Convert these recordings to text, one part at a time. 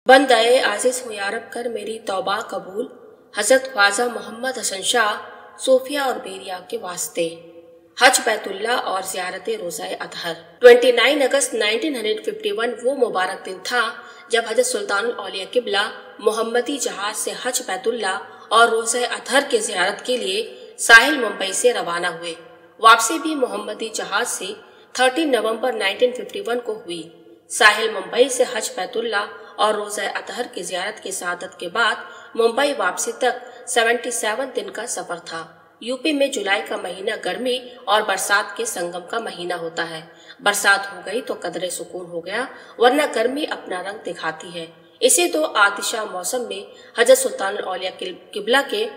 बंदे आजिज हो यारब कर मेरी तौबा कबूल, हजरत ख्वाजा मोहम्मद हसन शाह सूफिया और बेरिया के वास्ते। हज बैतुल्ला और ज़ियारत रोज़ा अतहर। 29 अगस्त 1951 वो मुबारक दिन था जब हजरत सुल्तानुल औलिया किबला मोहम्मदी जहाज से हज बैतुल्ला और रोज़ा अतहर की ज़ियारत के लिए साहिल मुंबई से रवाना हुए। वापसी भी मोहम्मदी जहाज से 13 नवंबर 1951 को हुई। साहिल मुंबई से हज बैतुल्ला और रोज़ा अतहर की ज़ियारत की सआदत के बाद मुंबई वापसी तक 77 दिन का सफर था। यूपी में जुलाई का महीना गर्मी और बरसात के संगम का महीना होता है। बरसात हो गई तो कदरे सुकून हो गया, वरना गर्मी अपना रंग दिखाती है। इसी तो आतिशा मौसम में हजरत सुल्तानुल औलिया किबला के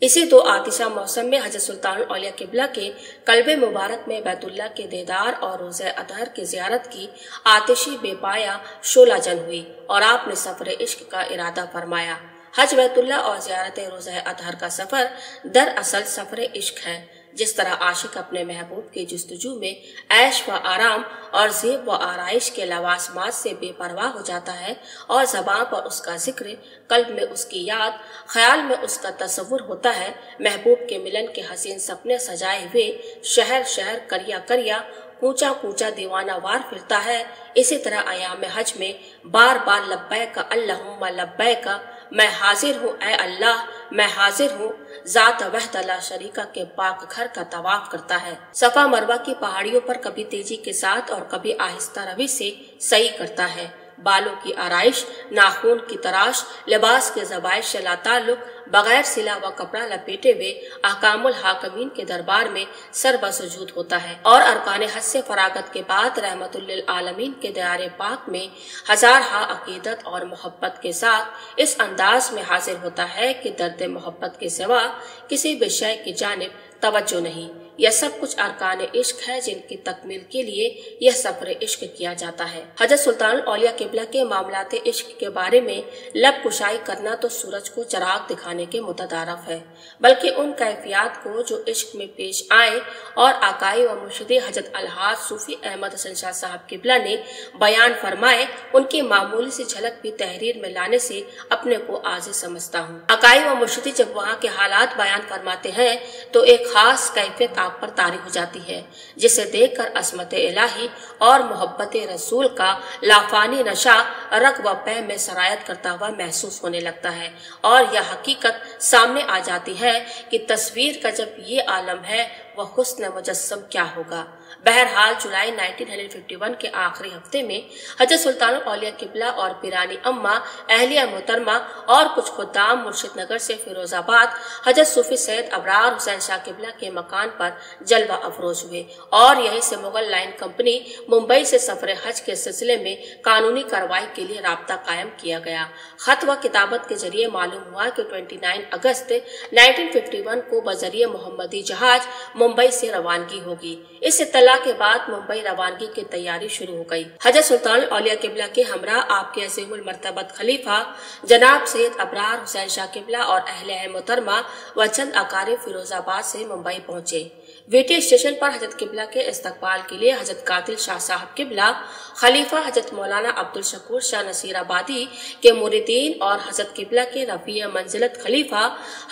इसी तो आतिशा मौसम में हजरत सुल्तानुल औलिया किबला के कल्बे मुबारक में बैतुल्ला के दीदार और रोज़ा अतहर की ज़ियारत की आतिशी बेपाया शोला जन हुई और आपने सफर इश्क का इरादा फरमाया। हज बैतुल्ला और ज़ियारत रोज़ा अतहर का सफर दरअसल सफर इश्क है। जिस तरह आशिक अपने महबूब के जुस्तजू में ऐश व आराम और ज़ेब व आराइश के लवासमात से बेपरवाह हो जाता है और ज़बान पर उसका जिक्र, कल्ब में उसकी याद, ख्याल में उसका तस्वुर होता है, महबूब के मिलन के हसीन सपने सजाए हुए शहर शहर करिया करिया कूचा कूचा दीवाना वार फिरता है। इसी तरह अयाम हज में बार बार लब्बैक अल्लाहुम्मा लब्बैक, मैं हाजिर हूँ ऐ अल्लाह, मैं हाजिर हूँ, जात वहद ला शरीका के पाक घर का तवाफ करता है। सफा मरवा की पहाड़ियों पर कभी तेजी के साथ और कभी आहिस्ता रवि से सही करता है। बालों की आराइश, नाखून की तराश, लिबास के ज़बाइश से लाताल्लुक, बगैर सिला व कपड़ा लपेटे हुए अहकामुल हाकमीन के दरबार में सर बसजूद होता है और अरकान हज से फरागत के बाद रहमतुल लिल आलमीन के दयारे पाक में हजार हा अकीदत और मोहब्बत के साथ इस अंदाज में हाजिर होता है कि दर्द मोहब्बत के सिवा किसी विषय की जानिब तवज्जो नहीं। यह सब कुछ अरकान इश्क है जिनकी तकमील के लिए यह सफर इश्क किया जाता है। हजरत सुल्तानुल औलिया किबला के मामलाते इश्क के बारे में लब कुशाई करना तो सूरज को चराग दिखाने के मुतदारफ है, बल्कि उन कैफियत को जो इश्क में पेश आए और आकाई व मुर्शिदे हजरत अलहाज सूफी अहमद हसन शाह साहब किबला ने बयान फरमाए, उनकी मामूली सी झलक भी तहरीर में लाने से अपने को आजिज समझता हूँ। आकाई व मुर्शिदी जब वहाँ के हालात बयान फरमाते हैं तो एक खास कैफियत आप पर तारी हो जाती है, जिसे देखकर असमत इलाही और मोहब्बत रसूल का लाफानी नशा रग व पै में सरायत करता हुआ महसूस होने लगता है और यह हकीकत सामने आ जाती है कि तस्वीर का जब ये आलम है वह हुस्न मुजस्सम क्या होगा। बहरहाल जुलाई 1951 के आखिरी हफ्ते में हजरत सुल्तानुल औलिया किबला और पिरानी अम्मा अहलिया मोहतरमा और कुछ खुद्दाम मुर्शिदनगर से फिरोजाबाद हजरत सूफी सैयद अबरार हुसैन शाह किबला के मकान पर जलवा अफरोज हुए और यहीं से मुगल लाइन कंपनी मुंबई से सफर हज के सिलसिले में कानूनी कार्रवाई के लिए राब्ता कायम किया गया। खत व किताबत के जरिए मालूम हुआ कि 29 अगस्त 1951 को बजरिए मोहम्मदी जहाज मुंबई से रवानगी होगी। इस इत्तला के बाद मुंबई रवानगी की तैयारी शुरू हो गई। हजरत सुल्तानुल औलिया किबला के हमरा आपके अज़ीमुल मर्तबत खलीफा जनाब सैयद अबरार हुसैन शाह किबला और अहले मोहतरमा व चंद अकारिब फिरोजाबाद से मुंबई पहुंचे। वेटी स्टेशन पर हजरत किबला के इस्तकबाल के लिए हजरत कातिल शाह साहब किबला, खलीफा हजरत मौलाना अब्दुल शकूर शाह नसीराबादी के मुरीदीन और हजरत किबला के रफीय मंजिलत खलीफा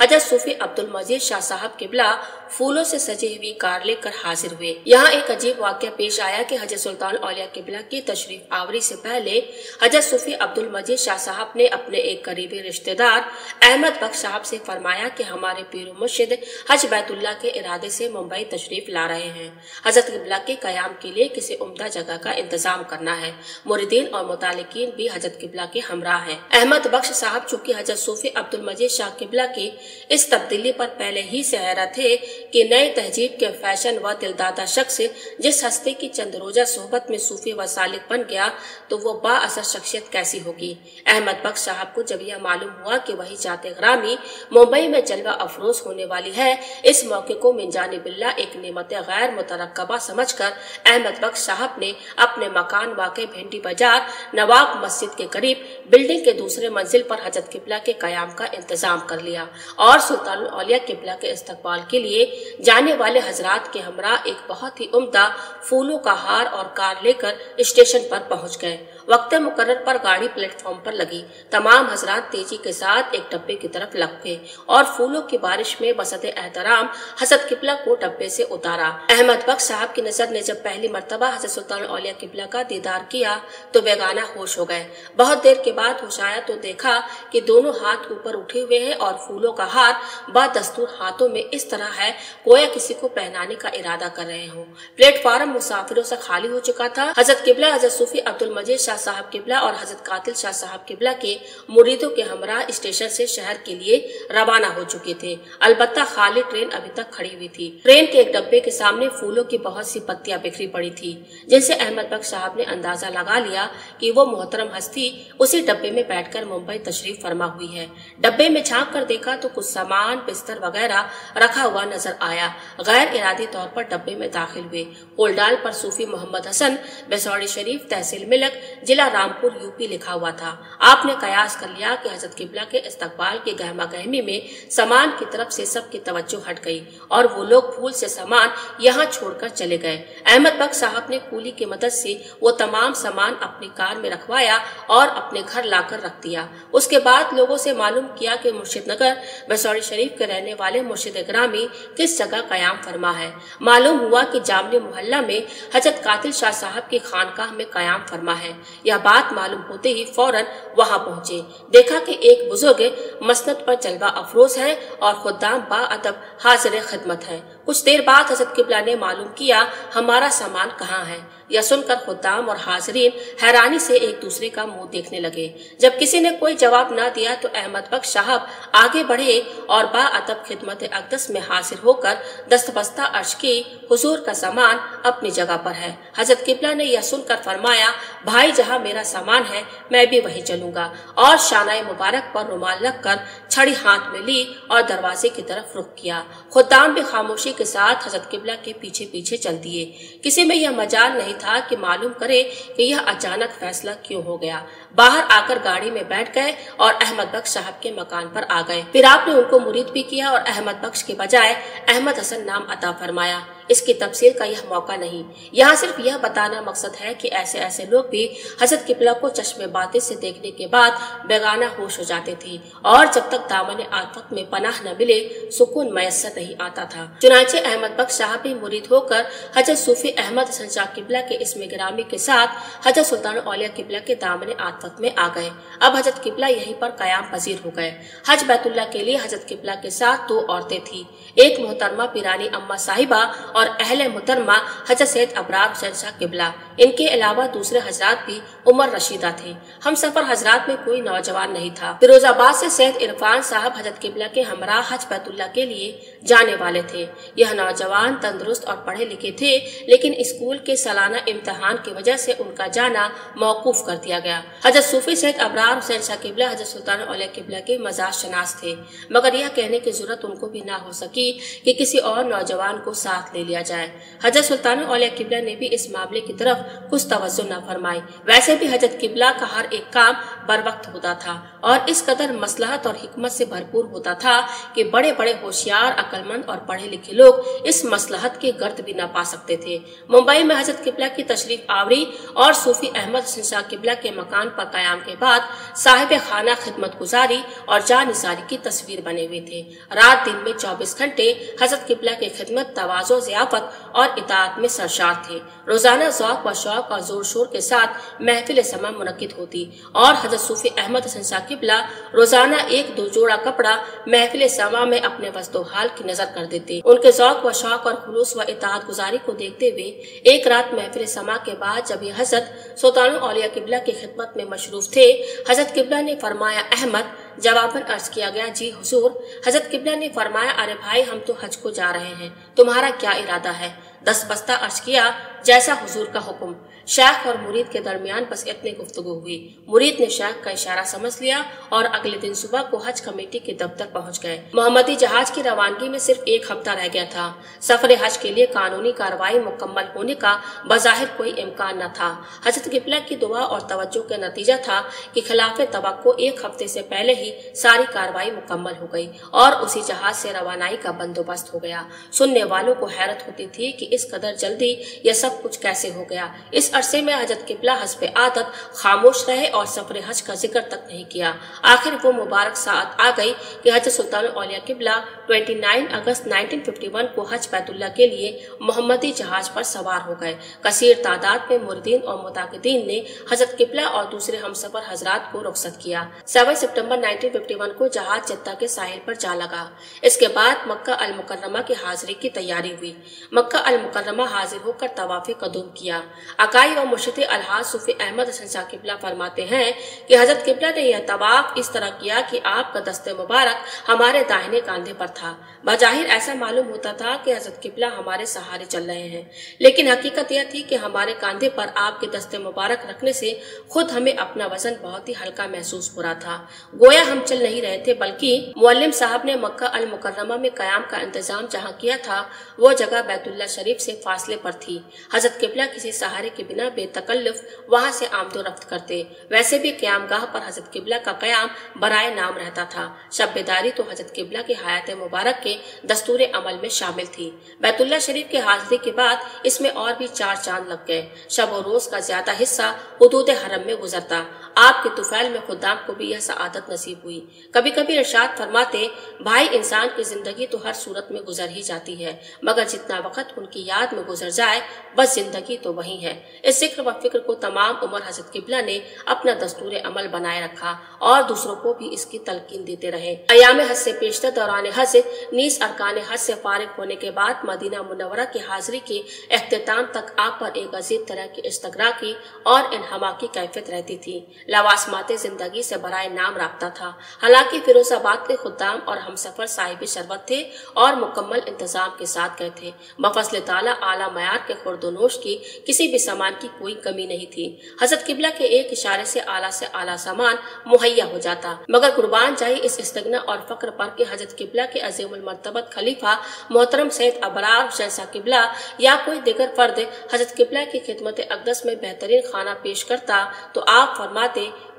हजरत सूफी अब्दुल मजीद शाह साहब किबला फूलों से सजी हुई कार लेकर हाजिर हुए। यहाँ एक अजीब वाक़या पेश आया कि हजरत सुल्तानुल औलिया किबला की तशरीफ आवरी से पहले हजरत सूफी अब्दुल मजीद शाह साहब ने अपने एक करीबी रिश्तेदार अहमद बख्श साहब से फरमाया कि हमारे पीर मुर्शिद हज बैतुल्ला के इरादे से मुंबई तशरीफ ला रहे हैं। हजरत किबला के कयाम के लिए किसी उम्दा जगह का इंतजाम करना है। मुरीदीन और मुतालिकीन भी हजरत किबला के हमरा हैं। अहमद बख्श साहब चूंकि हजरत सूफी अब्दुल मजीद शाह किबला की इस तब्दीली पर पहले ही से हैरत थे कि नए तहजीब के फैशन व दिलदादा शख्स जिस हस्ती की चंद रोजा सोहबत में सूफी व सालिक बन गया तो वो बाअसर शख्सियत कैसी होगी। अहमद बख्श साहब को जब यह मालूम हुआ कि वही जाते ग्रामी मुंबई में जलवा अफरोज होने वाली है, इस मौके को मिन जानिबिल्लाह एक नेमत गैर मुतरक्कबा समझकर अहमद बख्श साहब ने अपने मकान वाक़े भिंडी बाजार नवाब मस्जिद के करीब बिल्डिंग के दूसरे मंजिल पर हजरत किबला के कयाम का इंतजाम कर लिया और सुल्तानुल औलिया किबला के इस्तकबाल के लिए जाने वाले हजरात के हमरा एक बहुत ही उम्दा फूलों का हार और कार लेकर स्टेशन पर पहुंच गए। वक्त मुकर्रर पर गाड़ी प्लेटफॉर्म पर लगी। तमाम हजरात तेजी के साथ एक डब्बे की तरफ लग गए और फूलों की बारिश में बसत एहतराम हजरत किबला को डब्बे से उतारा। अहमद बख्श साहब की नजर ने जब पहली मर्तबा हजरत सुल्तानुल औलिया किबला का दीदार किया तो बेगाना होश हो गए। बहुत देर के बाद होश आया तो देखा कि दोनों हाथ ऊपर उठे हुए हैं और फूलों का हार बदस्तूर हाथों में इस तरह है गोया किसी को पहनाने का इरादा कर रहे हो। प्लेटफार्म मुसाफिरों से खाली हो चुका था। हजरत किबला, हजरत सूफी अब्दुल मजीद शाह साहब किबला और हजरत कातिल शाह साहब किबला के मुरीदों के हमरा स्टेशन से शहर के लिए रवाना हो चुके थे। अलबत्ता खाली ट्रेन अभी तक खड़ी हुई थी। ट्रेन के एक डब्बे के सामने फूलों की बहुत सी पत्तियां बिखरी पड़ी थी, जिनसे अहमद बख्श साहब ने अंदाजा लगा लिया कि वो मोहतरम हस्ती उसी डब्बे में बैठकर मुंबई तशरीफ फरमा हुई है। डब्बे में झांक कर देखा तो कुछ सामान, बिस्तर वगैरह रखा हुआ नजर आया। गैर इरादी तौर पर डब्बे में दाखिल हुए। होलडाल पर सूफी मोहम्मद हसन, बेसौड़ी शरीफ, तहसील मिलक, जिला रामपुर, यूपी लिखा हुआ था। आपने कयास कर लिया कि हजरत किबला के इस्तकबाल की गहमा गहमी में सामान की तरफ से सबकी तवज्जो हट गई और वो लोग भूल से सामान यहाँ छोड़कर चले गए। अहमद बख्श साहब ने कूली की मदद से वो तमाम सामान अपनी कार में रखवाया और अपने घर लाकर रख दिया। उसके बाद लोगों से मालूम किया कि मुर्शिदनगर बेसौड़ी शरीफ के रहने वाले मुर्शिद ग्रामी किस जगह कयाम फरमा है। मालूम हुआ कि जामनी मोहल्ला में हजरत कातिल शाह साहब की खानकाह में कयाम फरमा है। यह बात मालूम होते ही फौरन वहां पहुंचे। देखा कि एक बुजुर्ग मसनद पर जलवा अफरोज है और खुद्दाम बाअदब हाजिर खिदमत है। कुछ देर बाद हजरत किबला ने मालूम किया हमारा सामान कहाँ है। यह सुनकर खुद्दाम और हाजरीन हैरानी से एक दूसरे का मुंह देखने लगे। जब किसी ने कोई जवाब न दिया तो अहमद बख्श साहब आगे बढ़े और बाअदब खिदमत अक़दस में हाजिर होकर दस्तबस्ता अर्ज की, हुजूर का सामान अपनी जगह पर है। हजरत किबला ने यह सुनकर फरमाया, भाई जहाँ मेरा सामान है मैं भी वहीं चलूंगा, और शानाए मुबारक पर रुमाल रखकर छड़ी हाथ में ली और दरवाजे की तरफ रुख किया। खुद्दाम भी खामोशी के साथ हजरत किबला के पीछे पीछे चल दिए। किसी में यह मजाल नहीं था कि मालूम करे कि यह अचानक फैसला क्यों हो गया। बाहर आकर गाड़ी में बैठ गए और अहमद बख्श साहब के मकान पर आ गए। फिर आपने उनको मुरीद भी किया और अहमद बख्श के बजाय अहमद हसन नाम अता फरमाया। इसकी तफसील का यह मौका नहीं, यहाँ सिर्फ यह बताना मकसद है कि ऐसे ऐसे लोग भी हजरत किबला को चश्मे बातें से देखने के बाद बेगाना होश हो जाते थे और जब तक दामन आफत में पनाह न मिले सुकून मैसर नहीं आता था। चुनांचे अहमद बख्श साहब भी मुरीद होकर हजरत सूफी अहमद हसन शाह किबला के इस्म गिरामी के साथ हजरत सुल्तानुल औलिया किबला के दामन आफत में आ गए। अब हजरत किबला यहीं पर कयाम पजीर हो गए। हज बैतुल्लाह के लिए हजरत किबला के साथ 2 औरतें थी, एक मोहतरमा पिरानी अम्मा साहिबा और अहले मुहतरमा हजरत सैयद अबरार हुसैन शाह किबला। इनके अलावा दूसरे हजरात भी उमर रशीदा थे। हम सफर हजरात में कोई नौजवान नहीं था। फिरोजाबाद से सैयद इरफान साहब हजरत किबला के हमरा हज बैतुल्लाह के लिए जाने वाले थे। यह नौजवान तंदुरुस्त और पढ़े लिखे थे, लेकिन स्कूल के सालाना इम्तिहान की वजह से उनका जाना मौकूफ कर दिया गया। हजरत सूफी सैयद अबरार हुसैन शाह किबला हजरत सुल्तानुल औलिया किबला के मज़ार शनास थे, मगर यह कहने की जरूरत उनको भी ना हो सकी कि किसी और नौजवान को साथ ले लिया जाए। हजरत सुल्तानुल औलिया किबला ने भी इस मामले की तरफ कुछ तवज्जो न फरमाई। वैसे भी हजरत किबला का हर एक काम बर वक्त होता था और इस कदर मसलहत और हिकमत से भरपूर होता था कि बड़े बड़े होशियार, अक्लमंद और पढ़े लिखे लोग इस मसलहत के गर्द भी न पा सकते थे। मुंबई में हजरत किबला की तशरीफ आवरी और सूफी अहमद हसन शाह किबला के मकान पर कयाम के बाद साहिब खाना खिदमत गुजारी और जानिसारी की तस्वीर बने हुए थे। रात दिन में 24 घंटे हजरत किबला की खिदमत, तवाज़ो, ज़ियाफ़त और इताअत में सरशार थे। रोजाना ज़ौक़ व शौक़ और जोर शोर के साथ महफिल समा मुनक्किद होती और हजरत सूफी अहमद हसन शाह किबला रोजाना 1-2 जोड़ा कपड़ा महफिल समा में अपने वस्तो हाल की नजर कर देते। उनके ज़ौक़ व शौक़ और खुलूस व इताअत गुजारी को देखते हुए एक रात महफिल समा के बाद जब ये हजरत सुल्तानुल औलिया किबला की खिदमत में मशरूफ थे, हजरत किबला ने फरमाया, अहमद। जवाबन अर्ज किया गया, जी हुजूर। हजरत किबला ने फरमाया, अरे भाई, हम तो हज को जा रहे हैं, तुम्हारा क्या इरादा है? दस बस्ता अर्ज किया, जैसा हुजूर का हुक्म। शेख और मुरीद के दरमियान बस इतनी गुफ्तगू हुई। मुरीद ने शेख का इशारा समझ लिया और अगले दिन सुबह को हज कमेटी के दफ्तर पहुंच गए। मोहम्मदी जहाज की रवानगी में सिर्फ एक हफ्ता रह गया था। सफर हज के लिए कानूनी कार्रवाई मुकम्मल होने का बज़ाहिर कोई इम्कान न था। हजरत क़िबला की दुआ और तवज्जो का नतीजा था कि खिलाफे तवक्को एक हफ्ते से पहले ही सारी कार्रवाई मुकम्मल हो गई और उसी जहाज से रवानाई का बंदोबस्त हो गया। सुनने वालों को हैरत होती थी कि इस कदर जल्दी यह सब कुछ कैसे हो गया। इस अरसे में हजरत क़िबला हस्बे आदत खामोश रहे और सफर हज का जिक्र तक नहीं किया। आखिर वो मुबारक सात आ गई कि हजरत सुल्तान औलिया क़िबला 29 अगस्त 1951 को हज बैतुल्लाह के लिए मोहम्मदी जहाज पर सवार हो गए। कसीर तादाद में मुरीदीन और मुताकिदीन ने हजरत क़िबला और दूसरे हमसफर हजरात को रुखसत किया। 7 सितंबर 1951 को जहाज जद्दा के साहिल पर जा लगा। इसके बाद मक्का अल मुकर्रमा की हाजिरी की तैयारी हुई। मक्का अल मुकर्रमा हाजिर होकर तवाफ़े कदूम किया। अकाई व मुर्शिद अलहाज सूफी अहमद हसन शाह क़िबला फरमाते हैं कि हजरत क़िबला ने यह तवाफ इस तरह किया कि आपका दस्ते मुबारक हमारे दाहिने कांधे पर था। बजाहिर ऐसा मालूम होता था कि हजरत क़िबला हमारे सहारे चल रहे हैं, लेकिन हकीकत यह थी कि हमारे कांधे पर आपके दस्ते मुबारक रखने से खुद हमें अपना वजन बहुत ही हल्का महसूस हो रहा था। गोया हम चल नहीं रहे थे, बल्कि मुअल्लिम साहब ने मक्का अल मुकर्रमा में कयाम का इंतजाम जहाँ किया था वो जगह बैतुल्लाह शरीफ से फासले पर थी। हजरत क़िबला किसी सहारे के बिना बेतकल्लुफ वहाँ से आमदो रफ्त करते। वैसे भी क़यामगाह पर हजरत क़िबला का क़याम बराए नाम रहता था। शब बेदारी तो हजरत क़िबला की हयात मुबारक के दस्तूर अमल में शामिल थी। बैतुल्लाह शरीफ के हाजिरी के बाद इसमें और भी 4 चांद लग गए। शब और रोज का ज्यादा हिस्सा हुदूद हरम में गुजरता। आपके तुफैल में खुदाम को भी यह सआदत नसीब हुई। कभी कभी इरशाद फरमाते, भाई इंसान की जिंदगी तो हर सूरत में गुजर ही जाती है, मगर जितना वक्त उनकी याद में गुजर जाए बस जिंदगी तो वही है। इस जिक्र व फिक्र को तमाम उम्र हजरत क़िबला ने अपना दस्तूर अमल बनाए रखा और दूसरों को भी इसकी तलकीन देते रहे। अयाम हज से पेशतर दौरान हज नीस अरकान हज से फारिग होने के बाद मदीना मुनव्वरा की हाजिरी के इख्तिताम तक आप पर एक अजीब तरह की इस्तगराकी और इन्हमा की कैफियत रहती थी। लवासमाते जिंदगी से बराए नाम राब्ता था। हालांकि फिरोजाबाद के खुद्दाम और हमसफर साहिब शरबत थे और मुकम्मल इंतजाम के साथ गए थे। बफज़्ल ताला आला मयार के खुर्दोनोश की किसी भी सामान की कोई कमी नहीं थी। हजरत क़िबला के एक इशारे से आला सामान मुहैया हो जाता। मगर कुर्बान जाए इस इस्तिगना और फक्र पर कि हजरत क़िबला के अज़ीमुल मर्तबत खलीफा मोहतरम सैयद अबरार हुसैन शाह क़िबला या कोई दिगर फर्द हजरत क़िबला की खिदमत अक़दस में बेहतरीन खाना पेश करता तो आप फरमाते,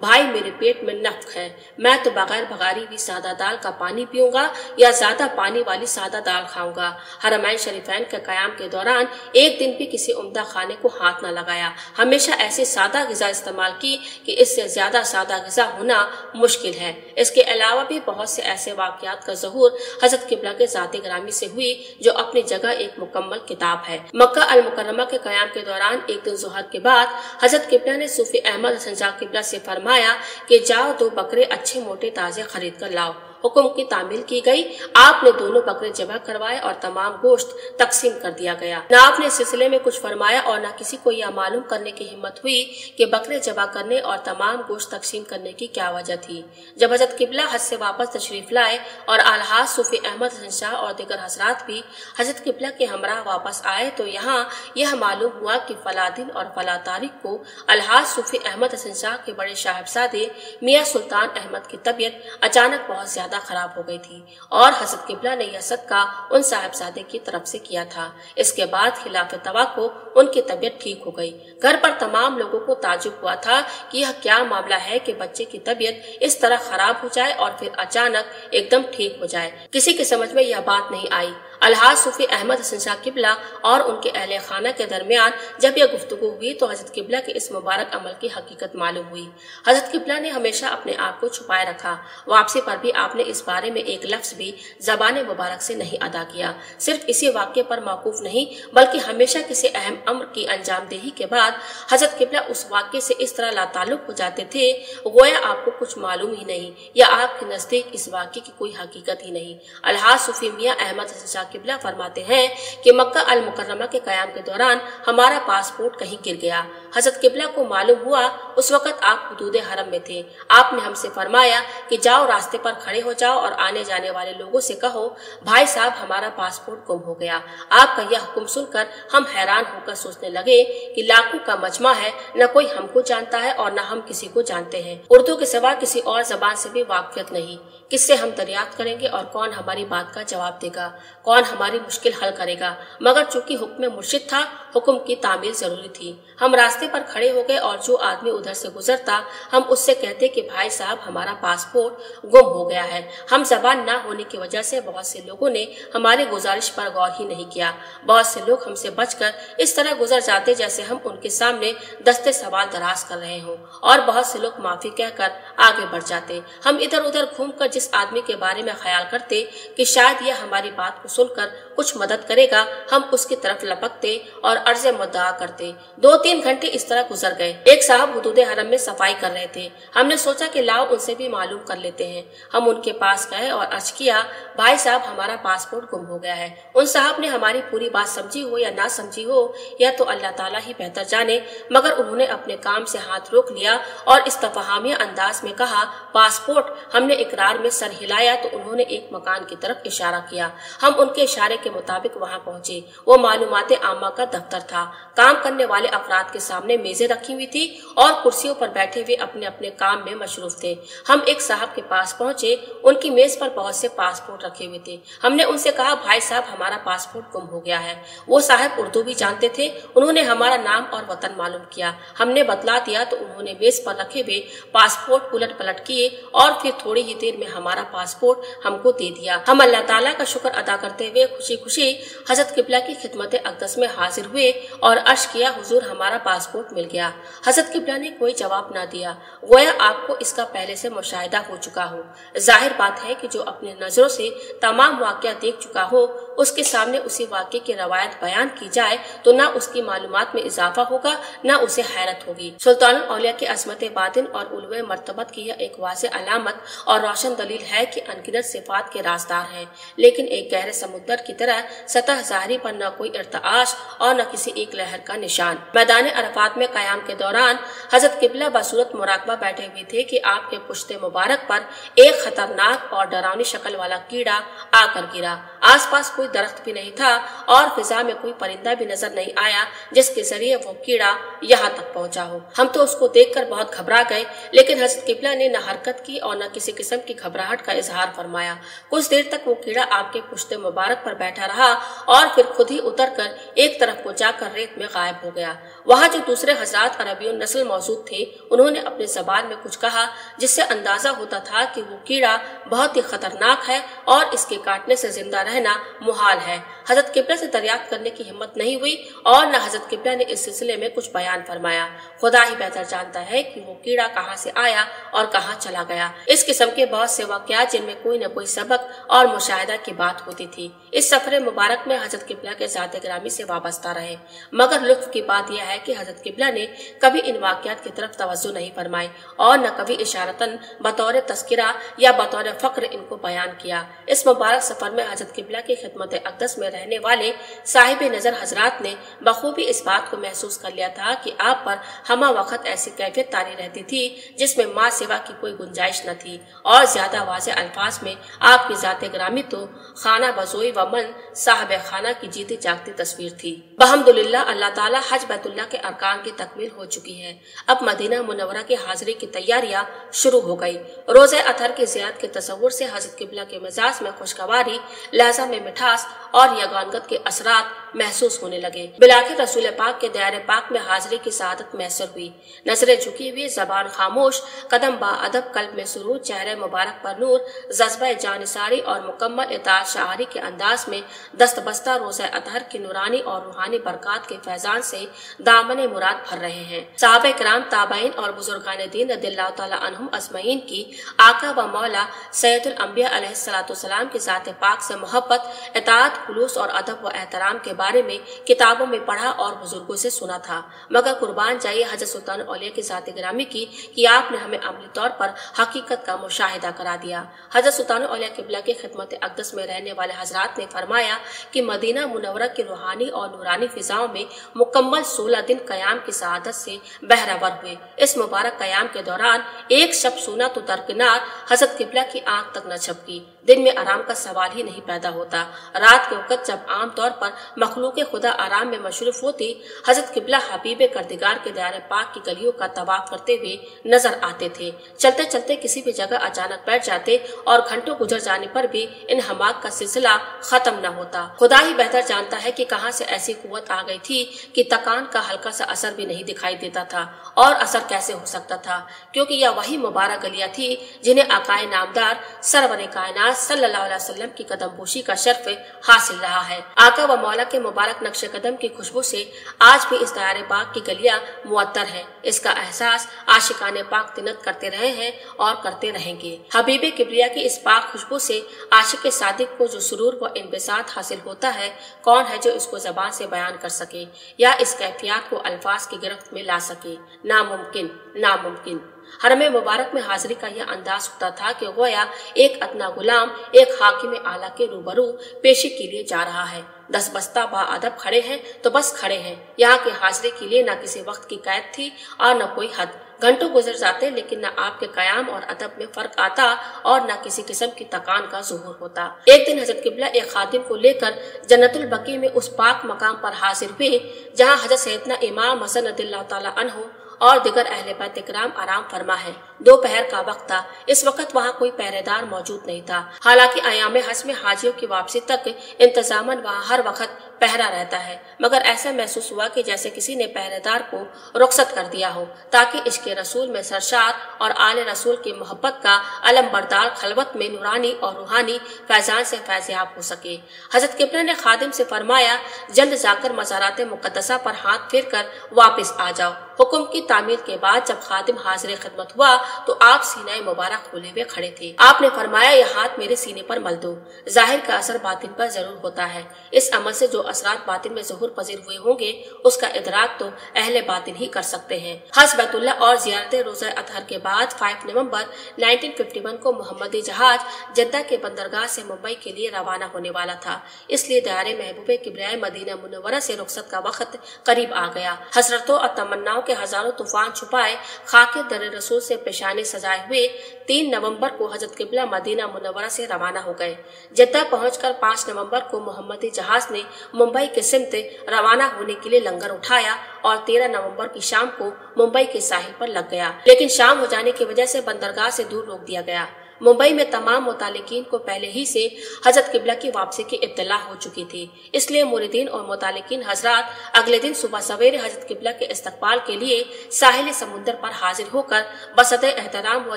भाई मेरे पेट में नफ्क है, मैं तो बगैर बघारी हुई सादा दाल का पानी पीऊंगा या ज्यादा पानी वाली सादा दाल खाऊंगा। हरमैन शरीफैन के कयाम के दौरान एक दिन भी किसी उम्दा खाने को हाथ न लगाया। हमेशा ऐसी सादा ग़िज़ा इस्तेमाल की कि इससे ज्यादा सादा ग़िज़ा होना मुश्किल है। इसके अलावा भी बहुत से ऐसे वाक़यात का ज़हूर हजरत क़िबला के ज़ाते ग्रामी से हुई जो अपनी जगह एक मुकम्मल किताब है। मक्का अल मुकर्रमा के कयाम के दौरान एक दिन ज़ुहर के बाद हजरत क़िबला ने सूफी अहमद हसन शाह क़िबला से फरमाया कि जाओ 2 बकरे अच्छे मोटे ताजे खरीद कर लाओ। हुक्म की तामील की गई। आपने दोनों बकरे जबह करवाए और तमाम गोश्त तकसीम कर दिया गया। न आपने इस सिलसिले में कुछ फरमाया और न किसी को यह मालूम करने की हिम्मत हुई कि बकरे जबह करने और तमाम गोश्त तकसीम करने की क्या वजह थी। जब हजरत क़िबला हज से वापस तशरीफ लाए और अलहाज सूफी अहमद हसन शाह और दिगर हजरात भी हजरत क़िबला के हमरा वापस आए तो यहाँ यह मालूम हुआ कि फला दिन और फला तारीख को अलहाज सूफी अहमद हसन शाह के बड़े साहिबजादे मियाँ सुल्तान अहमद की तबीयत अचानक बहुत ज्यादा खराब हो गई थी और हजरत क़िबला ने यह सदका उन साहिबजादे की तरफ से किया था। इसके बाद खिलाफ तवा को उनकी तबीयत ठीक हो गई। घर पर तमाम लोगों को ताजुब हुआ था कि यह क्या मामला है कि बच्चे की तबीयत इस तरह खराब हो जाए और फिर अचानक एकदम ठीक हो जाए। किसी की समझ में यह बात नहीं आई। अलहाज सूफी अहमद हसन शाह क़िबला और उनके अहले खाना के दरमियान जब यह गुफ्तगू हुई तो हजरत क़िबला के इस मुबारक अमल की हकीकत मालूम हुई। हजरत क़िबला ने हमेशा अपने आप को छुपाए रखा। वापसी पर भी आपने इस बारे में एक लफ्ज भी ज़बान मुबारक से नहीं अदा किया। सिर्फ इसी वाक्य पर मौकूफ नहीं बल्कि हमेशा किसी अहम अम्र की अंजामदेही के बाद हजरत क़िबला उस वाक्य से इस तरह लाताल्लुक हो जाते थे गोया आपको कुछ मालूम ही नहीं या आपके नजदीक इस वाक्य की कोई हकीकत ही नहीं। अलहाज सूफी मियाँ अहमद हसन शाह क़िबला फरमाते हैं कि मक्का अल मुकर्रमा के कयाम के दौरान हमारा पासपोर्ट कहीं गिर गया। हजरत किबला को मालूम हुआ उस वक्त आप हुदूद हरम में थे। आपने हमसे फरमाया कि जाओ, रास्ते पर खड़े हो जाओ और आने जाने वाले लोगों से कहो, भाई साहब हमारा पासपोर्ट गुम हो गया। आपका यह हुक्म सुनकर हम हैरान होकर सोचने लगे कि लाखों का मजमा है, न कोई हमको जानता है और न हम किसी को जानते हैं। उर्दू के सिवा किसी और जबान से भी वाकिफियत नहीं। किससे हम दरियाफ्त करेंगे और कौन हमारी बात का जवाब देगा, कौन हमारी मुश्किल हल करेगा। मगर चूंकि हुक्म मुर्शिद था, हुक्म की तामील जरूरी थी। हम रास्ते पर खड़े हो गए और जो आदमी उधर से गुजरता हम उससे कहते कि भाई साहब हमारा पासपोर्ट गुम हो गया है। हम जबान न होने की वजह से बहुत से लोगों ने हमारी गुजारिश पर गौर ही नहीं किया। बहुत से लोग हमसे बचकर इस तरह गुजर जाते जैसे हम उनके सामने दस्ते सवाल दराज कर रहे हों, और बहुत से लोग माफी कहकर आगे बढ़ जाते। हम इधर उधर घूमकर जिस आदमी के बारे में ख्याल करते कि शायद यह हमारी बात को सुनकर कुछ मदद करेगा, हम उसकी तरफ लपकते और अर्ज मुद्दा करते। 2-3 घंटे इस तरह गुजर गए। एक साहब हुदूद हरम में सफाई कर रहे थे। हमने सोचा कि लाओ उनसे भी मालूम कर लेते हैं। हम उनके पास गए और अर्ज किया, भाई साहब हमारा पासपोर्ट गुम हो गया है। उन साहब ने हमारी पूरी बात समझी हो या ना समझी हो यह तो अल्लाह ताला ही बेहतर जाने, मगर उन्होंने अपने काम से हाथ रोक लिया और इस्तफहामिया अंदाज में कहा, पासपोर्ट। हमने इकरार में सर हिलाया तो उन्होंने एक मकान की तरफ इशारा किया। हम उनके इशारे के मुताबिक वहां पहुंचे। वो मालूमाते आमा का दफ्तर था। काम करने वाले अफराद के सामने मेजें रखी हुई थी और कुर्सियों पर बैठे हुए अपने अपने काम में मशरूफ थे। हम एक साहब के पास पहुंचे। उनकी मेज पर बहुत से पासपोर्ट रखे हुए थे। हमने उनसे कहा, भाई साहब हमारा पासपोर्ट गुम हो गया है। वो साहब उर्दू भी जानते थे। उन्होंने हमारा नाम और वतन मालूम किया। हमने बतला दिया तो उन्होंने मेज पर रखे हुए पासपोर्ट उलट पलट किए और फिर थोड़ी ही देर में हमारा पासपोर्ट हमको दे दिया। हम अल्लाह ताला का शुक्र अदा करते हुए खुशी खुशी हजरत किबला की खिदमत अक़दस में हाजिर हुए और अर्ज किया, हुजूर हमारा पासपोर्ट मिल गया। हजरत किबला ने कोई जवाब न दिया, गोया आपको इसका पहले से मुशाहिदा हो चुका हो। जाहिर बात है कि जो अपने नजरों से तमाम वाक़या देख चुका हो उसके सामने उसी वाक़े की रवायत बयान की जाए तो न उसकी मालूमात में इजाफा होगा न उसे हैरत होगी। सुल्तानुल औलिया की अज़मत बातिन और उल्वे मर्तबत की यह एक वाज़े अलामत और रोशन दलील है कि अनगिनत सिफात के राजदार हैं, लेकिन एक गहरे समुद्र की तरह सतह ज़ाहिरी पर न कोई इर्ताश और न किसी एक लहर का निशान। मैदान अरफात में कयाम के दौरान हजरत किबला बसूरत मुराकबा बैठे हुए थे कि आपके पुश्ते मुबारक पर एक खतरनाक और डरावनी शक्ल वाला कीड़ा आकर गिरा। आसपास कोई दरख्त भी नहीं था और फिजा में कोई परिंदा भी नजर नहीं आया जिसके जरिए वो कीड़ा यहाँ तक पहुँचा हो। हम तो उसको देखकर बहुत घबरा गए, लेकिन हजरत किबला ने न हरकत की और न किसी किस्म की घबराहट का इजहार फरमाया। कुछ देर तक वो कीड़ा आपके पुश्ते मुबारक पर बैठा रहा और फिर खुद ही उतरकर एक तरफ को जाकर रेत में गायब हो गया। वहाँ जो दूसरे हजरात अरबियों नस्ल मौजूद थे उन्होंने अपने जबान में कुछ कहा जिससे अंदाजा होता था कि वो कीड़ा बहुत ही खतरनाक है और इसके काटने से जिंदा रहना मुहाल है। हजरत किबला से दरियाफ्त करने की हिम्मत नहीं हुई और न हजरत किबला ने इस सिलसिले में कुछ बयान फरमाया। खुदा ही बेहतर जानता है कि वो कीड़ा कहाँ से आया और कहाँ चला गया। इस किस्म के बहुत से वाक़यात जिनमें कोई न कोई सबक और मुशाहिदा की बात होती थी इस सफर मुबारक में हजरत किबला के ज़ात ग्रामी से वाबस्ता रहे। मगर लुत्फ की बात यह है कि हजरत किबला ने कभी इन वाक़यात की तरफ तवज्जो नहीं फरमाई और न कभी इशारतन बतौर तस्किरा या बतौर फक्र इनको बयान किया। इस मुबारक सफर में हजरत किबला की खिदमत अक़दस में रहने वाले साहिब नजर हजरात ने बखूबी इस बात को महसूस कर लिया था कि आप पर हमा वक्त ऐसी कैफियत तारी रहती थी जिसमें माँ सिवा की कोई गुंजाइश न थी और ज्यादा वाज़े अल्फाज में आपकी ज़ात ग्रामी तो खाना बजोई व मन साहब खाना की जीती जागती तस्वीर थी। बहम्दुलिल्लाह अल्लाह ताला हज बैतुल्लाह के अरकान की तकमील हो चुकी है। अब मदीना मुनव्वरा की हाजिरी की तैयारियां शुरू हो गई। रोज़े अतहर की ज़ियारत के तसव्वुर से हजरत किबला के मिजाज में खुशगवारी, लहजा में मिठास और यगानगत के असरात महसूस होने लगे। बिलाखिर रसूल पाक के दायरे पाक में हाजिरी की सआदत मैसर हुई। नजरें झुकी हुई, जबान खामोश, कदम बाअदब, कल्ब में सुरूर, चेहरे मुबारक पर नूर, जज्बा जानिसारी और मुकम्मल इताअत शारी के अंदाज में दस्तबस्ता रोज़े अतहर की नूरानी और रूहानी बरक़ात के फैजान से दामन मुराद भर रहे हैं। सहाबा किराम, ताबईन और बुजुर्गान दीन रदियल्लाहु तआला अन्हुम अजमईन की आका व मौला सैयदुल अंबिया अलैहिस्सलाम की ज़ात पाक से मोहब्बत, इताअत, खुलूस और अदब व एहतराम के बारे में किताबों में पढ़ा और बुजुर्गों से सुना था। मगर कुर्बान जाइए हजरत सुल्तानुल औलिया की ज़ात ग्रामी की कि आपने हमें अमली तौर पर हकीकत का मुशाहिदा करा दिया। हजरत सुल्तानुल औलिया किबला की खिदमत अक़दस में रहने वाले हजरात ने ने फरमाया कि मदीना मुनव्वरा की रूहानी और नूरानी फिजाओं में मुकम्मल 16 दिन कयाम की सआदत से बहरावर हुए। इस मुबारक कयाम के दौरान एक शब सोना तो दरकिनार, हजरत किबला की आंख तक न झपकी। दिन में आराम का सवाल ही नहीं पैदा होता। रात के वक्त जब आम तौर पर मखलूक खुदा आराम में मशरूफ होती, हजरत किबला हबीब करदिगार के दायरे पाक की गलियों का तवाफ करते हुए नजर आते थे। चलते चलते किसी भी जगह अचानक बैठ जाते और घंटों गुजर जाने पर भी इन हमाक का सिलसिला खत्म न होता। खुदा ही बेहतर जानता है कि कहां से ऐसी कुव्वत आ गई थी कि तकान का हल्का सा असर भी नहीं दिखाई देता था। और असर कैसे हो सकता था, क्योंकि यह वही मुबारक गलियां थी जिन्हें आकाए नामदार सरवरे कायनात सल्लल्लाहु अलैहि वसल्लम की कदमपोशी का शर्फ हासिल रहा है। आका व मौला के मुबारक नक्शे कदम की खुशबू से आज भी इस दायरे पाक की गलियां मुअत्तर है। इसका एहसास आशिकाने पाक तिनत करते रहे हैं और करते रहेंगे। हबीबे किबरिया की इस पाक खुशबू से आशिक सादिक को जो सुरूर व इंबिसात हासिल होता है, कौन है जो इसको जबान से बयान कर सके या इस कैफियत को अल्फाज की गिरफ्त में ला सके। नामुमकिन, नामुमकिन। हरम मुबारक में हाजिरी का यह अंदाज होता था कि गोया एक अदना गुलाम एक हाकिम आला के रूबरू पेशी के लिए जा रहा है। 10 बस्ता बाअदब खड़े हैं तो बस खड़े हैं। यहाँ की हाजिरी के लिए न किसी वक्त की कैद थी और न कोई हद। घंटों गुजर जाते लेकिन न आपके कयाम और अदब में फर्क आता और न किसी किस्म की तकान का ज़ुहूर होता। एक दिन हजरत किबला एक खादिम को लेकर जन्नतुल बकी में उस पाक मकाम पर हाजिर हुए जहाँ हजरत सैयदना इमाम हसन रदियल्लाहु ताला अन्हु और दिगर अहले बैत इकराम आराम फरमा है। दोपहर का वक्त था। इस वक्त वहाँ कोई पहरेदार मौजूद नहीं था। हालांकि अयाम हज में हाजियों की वापसी तक इंतजामन वहाँ हर वक्त पहरा रहता है, मगर ऐसा महसूस हुआ कि जैसे किसी ने पहरेदार को रुखसत कर दिया हो, ताकि इश्क रसूल में सरशार और आले रसूल की मोहब्बत का अलम बरदार खलवत में नूरानी और रूहानी फैजान से फैज़याब हो सके। हजरत किबला ने खादिम से फरमाया, जल्द जाकर मज़ारात मुक़द्दसा पर हाथ फेर कर वापस आ जाओ। हुक्म की तामील के बाद जब खादिम हाजिर खिदमत हुआ तो आप सीना मुबारक खोले हुए खड़े थे। आपने फरमाया, यह हाथ मेरे सीने पर मल दो। जाहिर का असर बातिन पर जरूर होता है। इस अमल से जो असरात बातिन में ज़ुहूर पजीर हुए होंगे उसका इदराक तो अहले बातिन ही कर सकते हैं। हज बैतुल्लाह और ज़ियारत रोज़ा अतहर के बाद 5 नवंबर 1951 को मोहम्मदी जहाज जद्दा के बंदरगाह से मुंबई के लिए रवाना होने वाला था। इसलिए दायरे महबूबे किबरिया मदीना मुनव्वरा से रुखसत का वक्त करीब आ गया। हसरतों और तमन्नाओं के हजारों तूफान छुपाए खाके दर रसूल से पेशानी सजाए हुए 3 नवंबर को हजरत किबला मदीना मुनव्वरा से रवाना हो गए। जद्दा पहुंचकर 5 नवंबर को मोहम्मदी जहाज ने मुंबई के सिमत रवाना होने के लिए लंगर उठाया और 13 नवंबर की शाम को मुंबई के साहिल पर लग गया। लेकिन शाम हो जाने की वजह से बंदरगाह से दूर रोक दिया गया। मुंबई में तमाम मुतालिकीन को पहले ही से हजरत किबला की वापसी की इत्तला हो चुकी थी। इसलिए मुरीदीन और मुतालिकीन हजरात अगले दिन सुबह सवेरे हजरत किबला के इस्तकबाल के लिए साहिल समुद्र पर हाजिर होकर बसत एहतराम व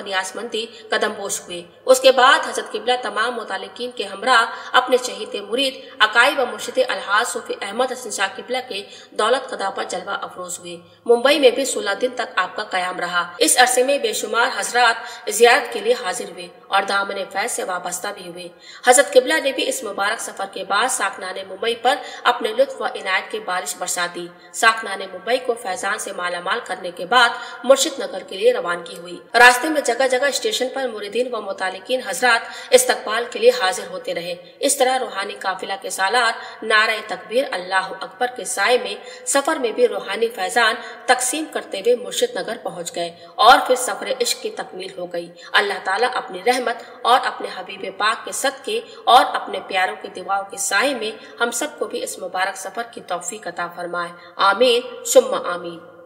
नियाजमंदी कदमपोश हुए। उसके बाद हजरत किबला तमाम मुतालिकीन के हमरा अपने चहीते मुरीद अकाई व मुर्शिद अलहाज सूफी अहमद हसन शाह किबला के दौलत कदा पर जलवा अफरोज हुए। मुंबई में भी 16 दिन तक आपका कयाम रहा। इस अरसे में बेशुमार हजरात जियारत के लिए हाजिर हुए और दामन फैज से वाबस्ता भी हुए। हजरत किबला ने भी इस मुबारक सफर के बाद साकनाने मुंबई पर अपने लुत्फ व इनायत की बारिश बरसा दी। साकनाने मुंबई को फैजान से मालामाल करने के बाद मुर्शिद नगर के लिए रवानगी हुई। रास्ते में जगह जगह स्टेशन पर मुरीदीन व मुतालिकीन हजरात इस्तकबाल के लिए हाजिर होते रहे। इस तरह रूहानी काफिला के सालार नारे तकबीर अल्लाह अकबर के साए में सफर में भी रूहानी फैजान तकसीम करते हुए मुर्शिद नगर पहुँच गए और फिर सफर इश्क की तकमील हो गई। अल्लाह ताला अपनी रहमत और अपने हबीब पाक के सदके और अपने प्यारों की दुआओं के साए में हम सबको भी इस मुबारक सफर की तौफीक अता फरमाए। आमीन सुम्मा आमीन।